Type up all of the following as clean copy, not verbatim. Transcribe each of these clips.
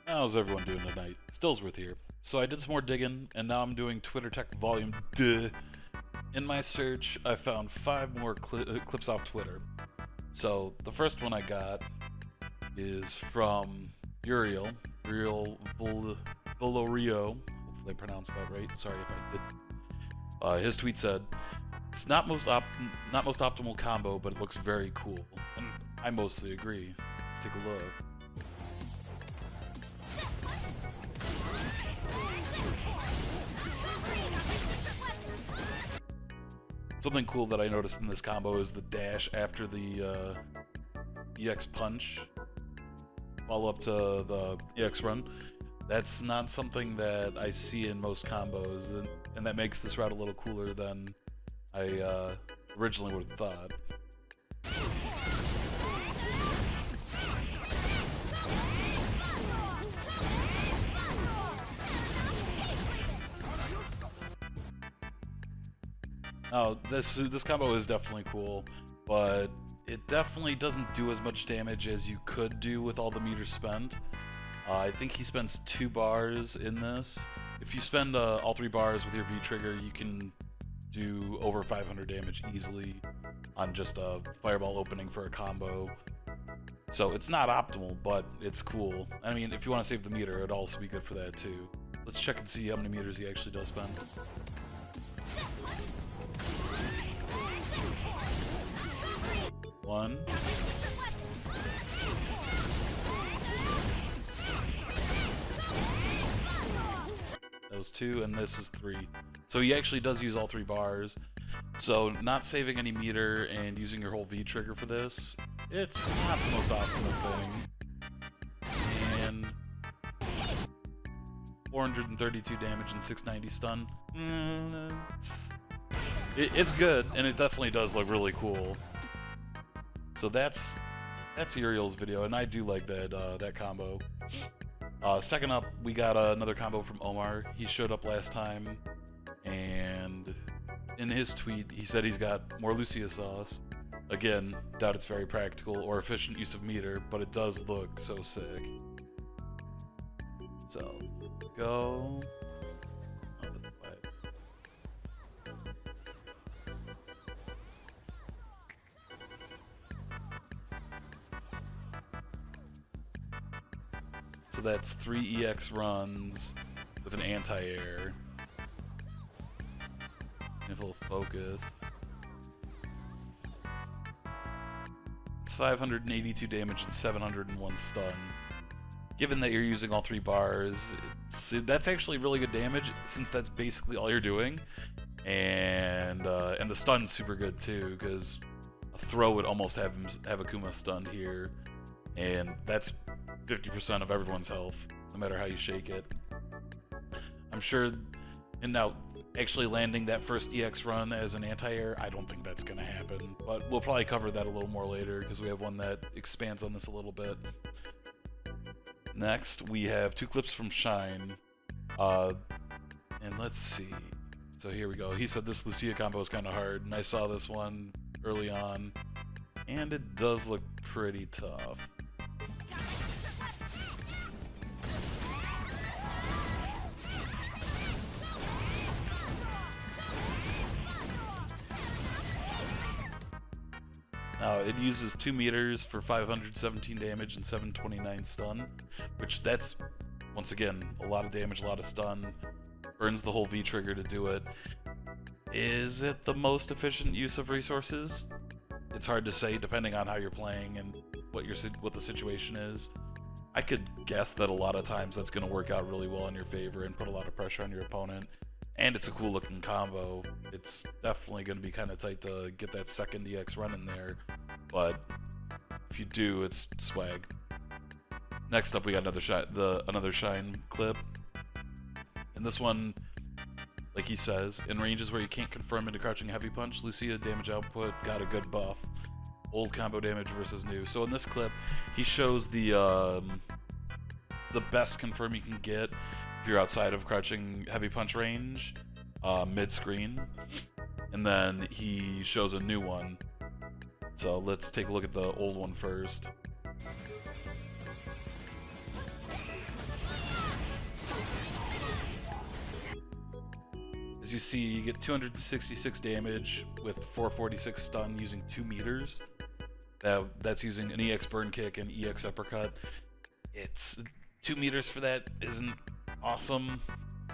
How's everyone doing tonight? Stillsworth here. So I did some more digging, and now I'm doing Twitter Tech Volume Duh. In my search, I found 5 more clips off Twitter. So the first one I got is from Uriel Hopefully I pronounced that right. Sorry if I did. His tweet said, "It's not most optimal combo, but it looks very cool." And I mostly agree. Let's take a look. Something cool that I noticed in this combo is the dash after the EX punch, follow up to the EX run. That's not something that I see in most combos, and that makes this route a little cooler than I originally would have thought. Oh, this combo is definitely cool, but it definitely doesn't do as much damage as you could do with all the meters spent. I think he spends 2 bars in this. If you spend all 3 bars with your V-trigger, you can do over 500 damage easily on just a fireball opening for a combo. So it's not optimal, but it's cool. I mean, if you want to save the meter, it'd also be good for that too. Let's check and see how many meters he actually does spend. One. That was 2, and this is 3. So he actually does use all 3 bars. So not saving any meter and using your whole V trigger for this, it's not the most optimal thing. And 432 damage and 690 stun. It's good, and it definitely does look really cool. So that's Uriel's video, and I do like that combo. Second up, we got another combo from Omar. He showed up last time, and in his tweet, he said he's got more Lucia sauce. Again, doubt it's very practical or efficient use of meter, but it does look so sick. So, go. Oh, that's quiet. So that's 3 EX runs with an anti-air. If it'll focus. It's 582 damage and 701 stun. Given that you're using all 3 bars, that's actually really good damage since that's basically all you're doing. And the stun's super good too, because a throw would almost have Akuma stunned here. And that's 50% of everyone's health, no matter how you shake it. I'm sure, and now actually landing that first EX run as an anti-air, I don't think that's going to happen, but we'll probably cover that a little more later because we have one that expands on this a little bit. Next, we have 2 clips from Shine, and let's see. So here we go. He said this Lucia combo is kind of hard, and I saw this one early on, and it does look pretty tough. It uses 2 meters for 517 damage and 729 stun, which that's, once again, a lot of damage, a lot of stun. Burns the whole V trigger to do it. Is it the most efficient use of resources? It's hard to say depending on how you're playing and what the situation is. I could guess that a lot of times that's going to work out really well in your favor and put a lot of pressure on your opponent. And it's a cool looking combo. It's definitely going to be kind of tight to get that second EX run in there, but if you do, it's swag. Next up, we got another Shine clip, and this one, like he says, in ranges where you can't confirm into crouching heavy punch, Lucia damage output got a good buff. Old combo damage versus new. So in this clip, he shows the best confirm you can get if you're outside of crouching heavy punch range, mid-screen, and then he shows a new one. So let's take a look at the old one first. As you see, you get 266 damage with 446 stun using 2 meters. That's using an EX burn kick and EX uppercut. It's 2 meters for that isn't awesome.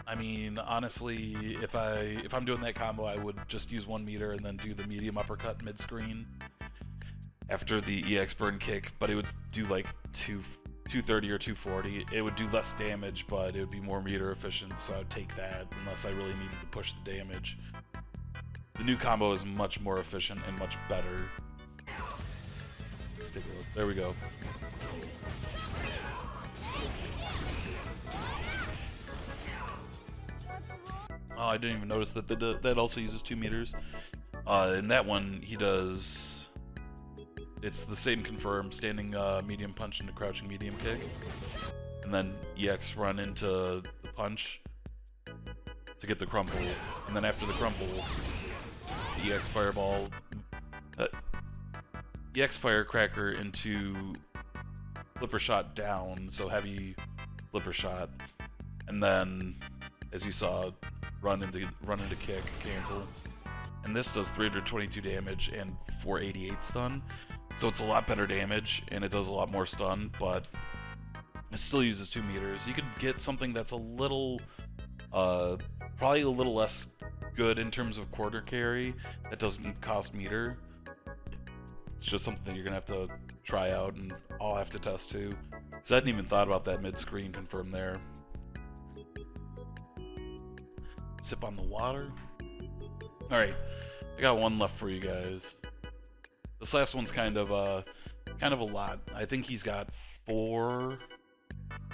I mean, honestly, if I'm doing that combo, I would just use 1 meter and then do the medium uppercut mid screen after the EX burn kick, but it would do like 230 or 240. It would do less damage, but it would be more meter efficient, so I would take that unless I really needed to push the damage. The new combo is much more efficient and much better. Let's take a look. There we go. Oh, I didn't even notice that that also uses 2 meters. In that one, he does... It's the same confirm, standing medium punch into crouching medium kick. And then EX run into the punch to get the crumple. And then after the crumple, the EX fireball... EX firecracker into flipper shot down, so heavy flipper shot. And then, as you saw, run into kick, cancel. And this does 322 damage and 488 stun. So it's a lot better damage, and it does a lot more stun, but it still uses 2 meters. You could get something that's a little, probably a little less good in terms of quarter carry that doesn't cost meter. It's just something that you're going to have to try out, and I'll have to test too. Because I hadn't even thought about that mid-screen confirm there. Sip on the water. Alright, I got one left for you guys. This last one's kind of a lot. I think he's got 4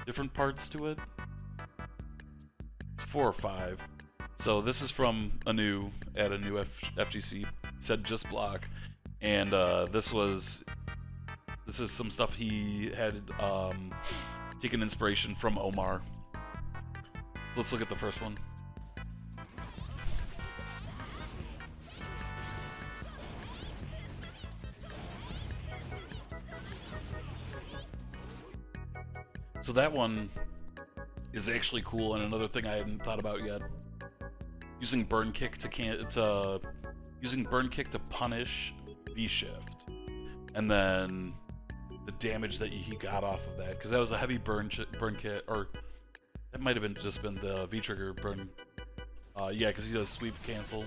different parts to it. It's 4 or 5. So this is from Anew at Anew FGC. Said just block, and this is some stuff he had taken inspiration from Omar. Let's look at the first one. So that one is actually cool, and another thing I hadn't thought about yet. Using burn kick to punish V shift, and then the damage that he got off of that, because that was a heavy burn kick, or that might have just been the V trigger burn. Yeah, because he does sweep cancel,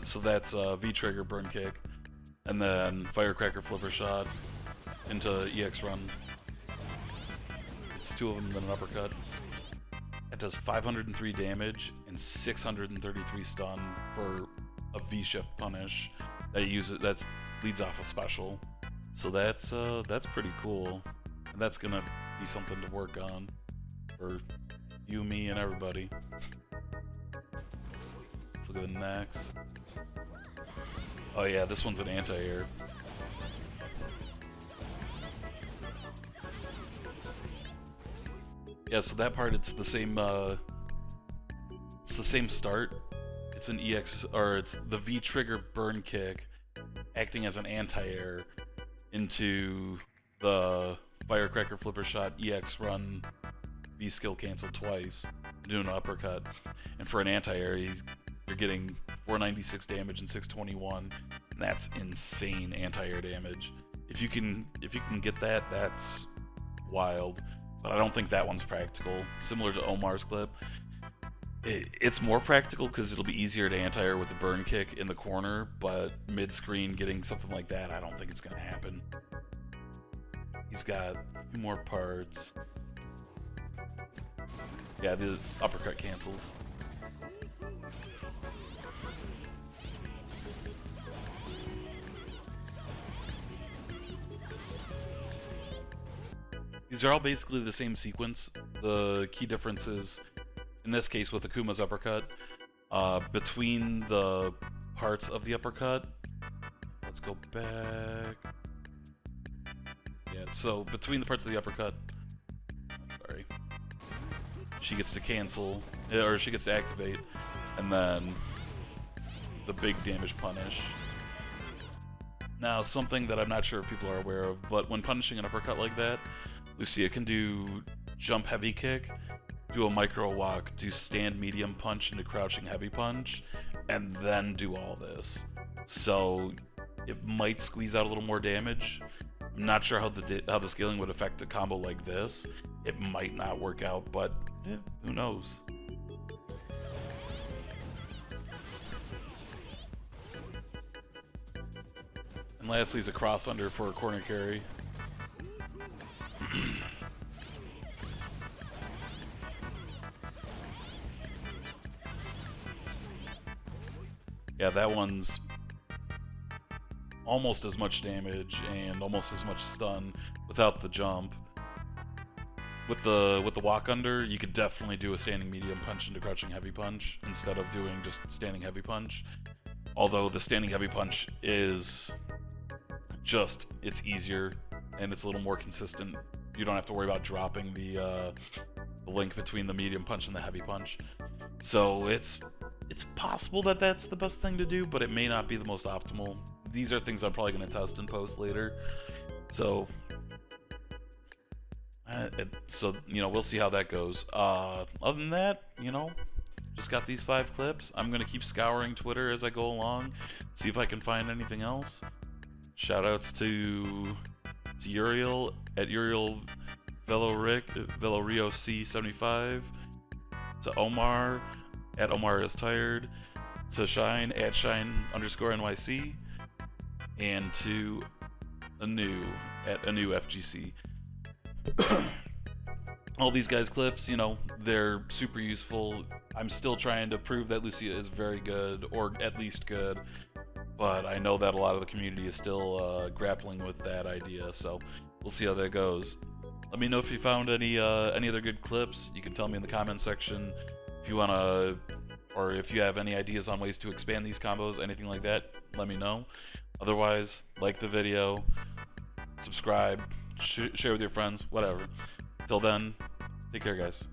so that's V trigger burn kick, and then firecracker flipper shot into EX run. 2 of them, then an uppercut. That does 503 damage and 633 stun for a V-shift punish that leads off a special. So that's pretty cool, and that's gonna be something to work on for you, me, and everybody. Let's look at the next. Oh yeah, this one's an anti-air. Yeah, so that part, it's the same start. It's an EX, or it's the V trigger burn kick acting as an anti-air into the firecracker flipper shot EX run V skill cancel twice, doing an uppercut. And for an anti-air, you're getting 496 damage and 621, and that's insane anti-air damage. If you can get that, that's wild. But I don't think that one's practical. Similar to Omar's clip, it's more practical because it'll be easier to anti-air with the burn kick in the corner, but mid-screen getting something like that, I don't think it's going to happen. He's got a few more parts. Yeah, the uppercut cancels. These are all basically the same sequence. The key difference is, in this case with Akuma's uppercut, between the parts of the uppercut, let's go back. Yeah, so between the parts of the uppercut, sorry, she gets to cancel, or she gets to activate, and then the big damage punish. Now, something that I'm not sure if people are aware of, but when punishing an uppercut like that, Lucia can do jump heavy kick, do a micro walk, do stand medium punch into crouching heavy punch, and then do all this. So it might squeeze out a little more damage. I'm not sure how the scaling would affect a combo like this. It might not work out, but who knows? And lastly is a cross under for a corner carry. Yeah, that one's almost as much damage and almost as much stun without the jump. With the walk under, you could definitely do a standing medium punch into crouching heavy punch instead of doing just standing heavy punch. Although the standing heavy punch is just, it's easier and it's a little more consistent. You don't have to worry about dropping the link between the medium punch and the heavy punch. So it's possible that that's the best thing to do, but it may not be the most optimal. These are things I'm probably going to test and post later. So, you know, we'll see how that goes. Other than that, you know, just got these 5 clips. I'm going to keep scouring Twitter as I go along, see if I can find anything else. Shoutouts to Uriel at Uriel Velorio C75, to Omar at OmarIsTired, to Shine at Shine_NYC, and to Anew at Anew FGC. All these guys' clips, you know, they're super useful. I'm still trying to prove that Lucia is very good, or at least good, but I know that a lot of the community is still grappling with that idea, so we'll see how that goes. Let me know if you found any other good clips. You can tell me in the comment section if you want to, or if you have any ideas on ways to expand these combos, anything like that, let me know. Otherwise, like the video, subscribe, share with your friends, whatever. Till then, take care, guys.